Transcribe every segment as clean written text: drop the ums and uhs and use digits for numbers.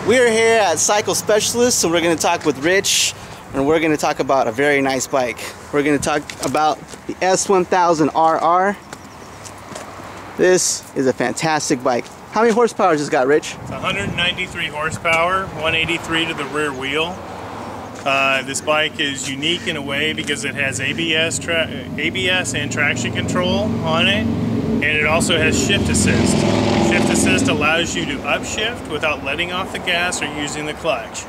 We are here at Cycle Specialists, and we're going to talk with Rich, and we're going to talk about a very nice bike. We're going to talk about the S1000RR. This is a fantastic bike. How many horsepower has this got, Rich? It's 193 horsepower, 183 to the rear wheel. This bike is unique in a way because it has ABS and traction control on it, and it also has shift assist. Shift assist allows you to upshift without letting off the gas or using the clutch.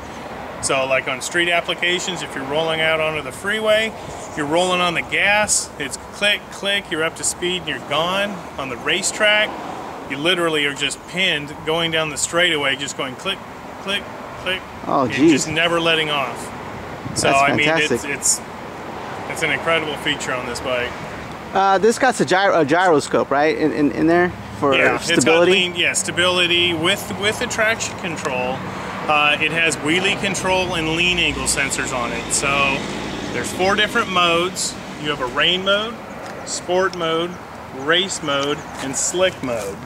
So like on street applications, if you're rolling out onto the freeway, you're rolling on the gas, it's click, click, you're up to speed and you're gone. On the racetrack, you literally are just pinned going down the straightaway, just going click, click, click. Oh, geez. Just never letting off. So That's I mean, fantastic. it's an incredible feature on this bike. This got a gyroscope, right, in there for stability? It's got stability with the traction control. It has wheelie control and lean angle sensors on it. So there's 4 different modes. You have a rain mode, sport mode, race mode, and slick mode.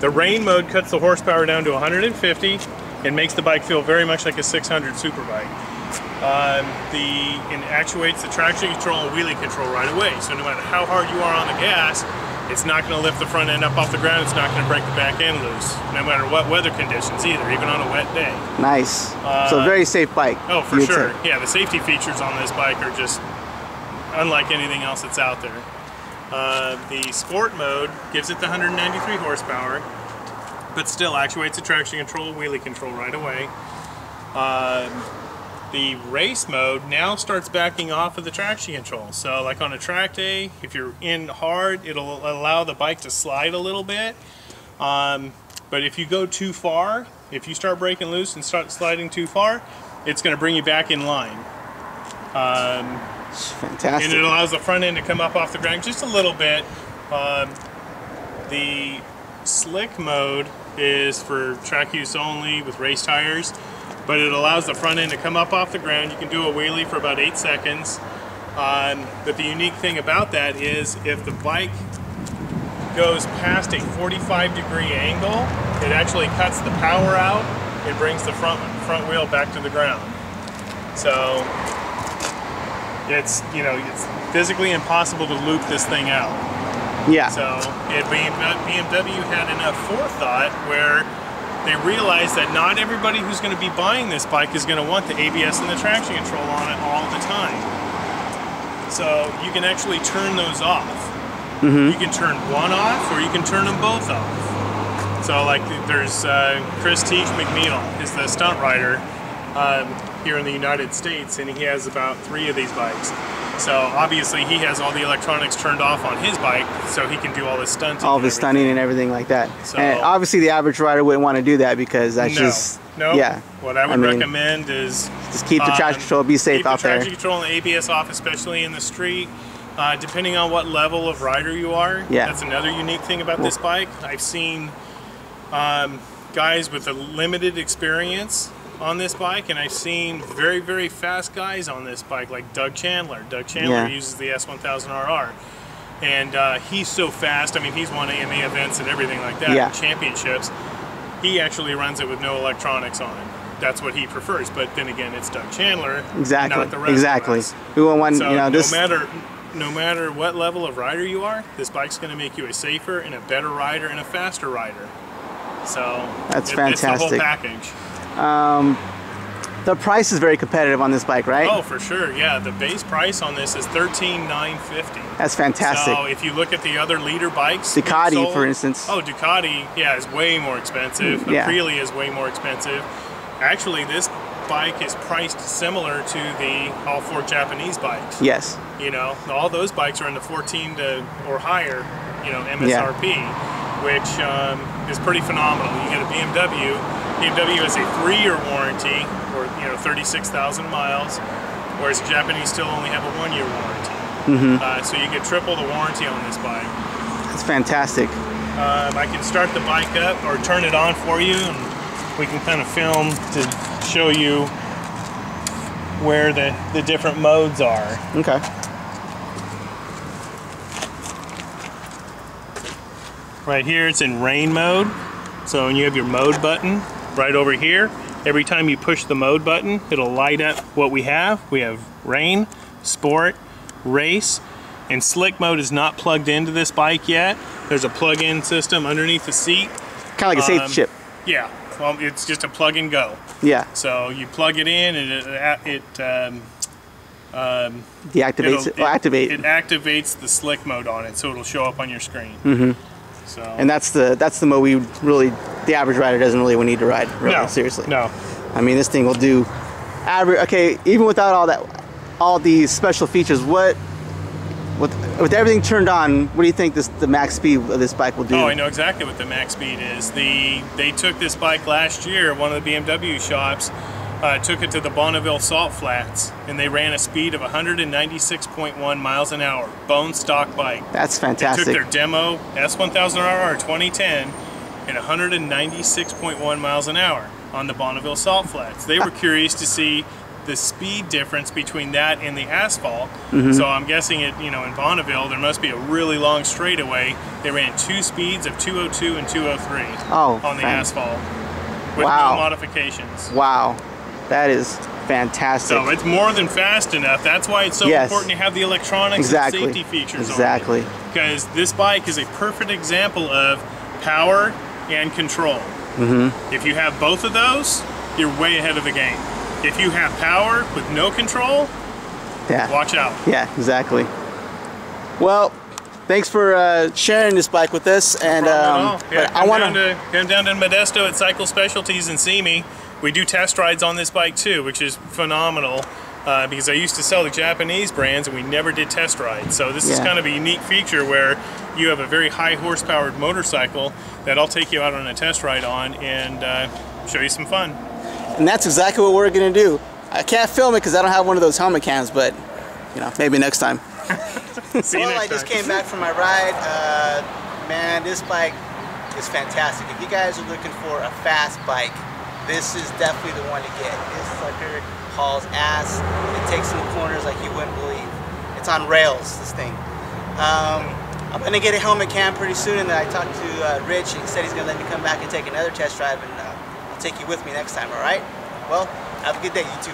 The rain mode cuts the horsepower down to 150 and makes the bike feel very much like a 600 Superbike. It actuates the traction control and wheelie control right away. So no matter how hard you are on the gas, it's not going to lift the front end up off the ground. It's not going to break the back end loose, no matter what weather conditions either, even on a wet day. Nice. So very safe bike. Oh, for sure. Yeah, the safety features on this bike are just unlike anything else that's out there. The sport mode gives it the 193 horsepower, but still actuates the traction control, wheelie control right away. The race mode now starts backing off of the traction control. So like on a track day, if you're in hard, it'll allow the bike to slide a little bit. But if you go too far, if you start breaking loose and start sliding too far, it's going to bring you back in line. Fantastic. And it allows the front end to come up off the ground just a little bit. The slick mode is for track use only with race tires, but it allows the front end to come up off the ground. You can do a wheelie for about 8 seconds. But the unique thing about that is if the bike goes past a 45-degree angle, it actually cuts the power out and brings the front wheel back to the ground. So it's physically impossible to loop this thing out. Yeah. So BMW had enough forethought where they realized that not everybody who's going to be buying this bike is going to want the ABS and the traction control on it all the time. So you can actually turn those off. You can turn one off or you can turn them both off. So like there's Chris Teach McNeil is the stunt rider here in the United States, and he has about 3 of these bikes. So obviously he has all the electronics turned off on his bike, so he can do all this stunting. All the stunning and everything like that. So, and obviously the average rider wouldn't want to do that because that's yeah. What I would recommend is just keep the traction control, be safe out there. Keep the traction control and the ABS off, especially in the street. Depending on what level of rider you are, that's another unique thing about this bike. I've seen guys with a limited experience on this bike, and I've seen very, very fast guys on this bike, like Doug Chandler. Doug Chandler uses the S1000RR, and he's so fast. I mean, he's won AMA events and everything like that, championships. He actually runs it with no electronics on it. That's what he prefers. But then again, it's Doug Chandler, not the rest of us. We won't want, so no matter what level of rider you are, this bike's going to make you a safer and a better rider and a faster rider. So that's fantastic. It's the whole package. The price is very competitive on this bike, right? Oh, for sure. Yeah, the base price on this is $13,950. That's fantastic. So if you look at the other leader bikes, Ducati, for instance. Oh, Ducati, is way more expensive. Aprilia is way more expensive. Actually, this bike is priced similar to the all 4 Japanese bikes. Yes. All those bikes are in the 14 or higher, MSRP, which is pretty phenomenal. You get a BMW. BMW has a 3-year warranty, or 36,000 miles, whereas Japanese still only have a 1-year warranty. So you get triple the warranty on this bike. That's fantastic. I can start the bike up or turn it on for you, and we can kind of film to show you where the different modes are. Okay. Right here it's in rain mode. So when you have your mode button, right over here. Every time you push the mode button, it'll light up what we have. We have rain, sport, race, and slick mode is not plugged into this bike yet. There's a plug-in system underneath the seat. Kind of like a safety chip. Yeah, well, it's just a plug and go. Yeah. So you plug it in and it deactivates it. Activate. It activates the slick mode on it, so it'll show up on your screen. So. And that's the mode the average rider doesn't really need to ride. Really, no, seriously. No. I mean, this thing will do average. Okay, even without all these special features, with everything turned on, what do you think the max speed of this bike will do? Oh, I know exactly what the max speed is. They took this bike last year. One of the BMW shops took it to the Bonneville Salt Flats, and they ran a speed of 196.1 miles an hour. Bone stock bike. That's fantastic. They took their demo S1000RR 2010 at 196.1 miles an hour on the Bonneville Salt Flats. They were curious to see the speed difference between that and the asphalt. So I'm guessing in Bonneville there must be a really long straightaway. They ran 2 speeds of 202 and 203 on the asphalt with no modifications. Wow, that is fantastic. So it's more than fast enough. That's why it's so important to have the electronics and safety features on it. Because this bike is a perfect example of power and control. If you have both of those, you're way ahead of the game. If you have power with no control, watch out. Yeah, exactly. Well, thanks for sharing this bike with us. And come down to Modesto at Cycle Specialties and see me. We do test rides on this bike too, which is phenomenal. Because I used to sell the Japanese brands and we never did test rides. So this is kind of a unique feature where you have a very high horsepower motorcycle that I'll take you out on a test ride on and show you some fun. And that's exactly what we're gonna do. I can't film it because I don't have one of those helmet cams, but maybe next time. See you next time. I just came back from my ride. Man, this bike is fantastic. If you guys are looking for a fast bike, this is definitely the one to get. This sucker hauls ass. It takes some corners like you wouldn't believe. It's on rails, this thing. I'm gonna get a helmet cam pretty soon, and then I talked to Rich, and he said he's gonna let me come back and take another test drive, and I'll take you with me next time, all right? Well, have a good day, you too.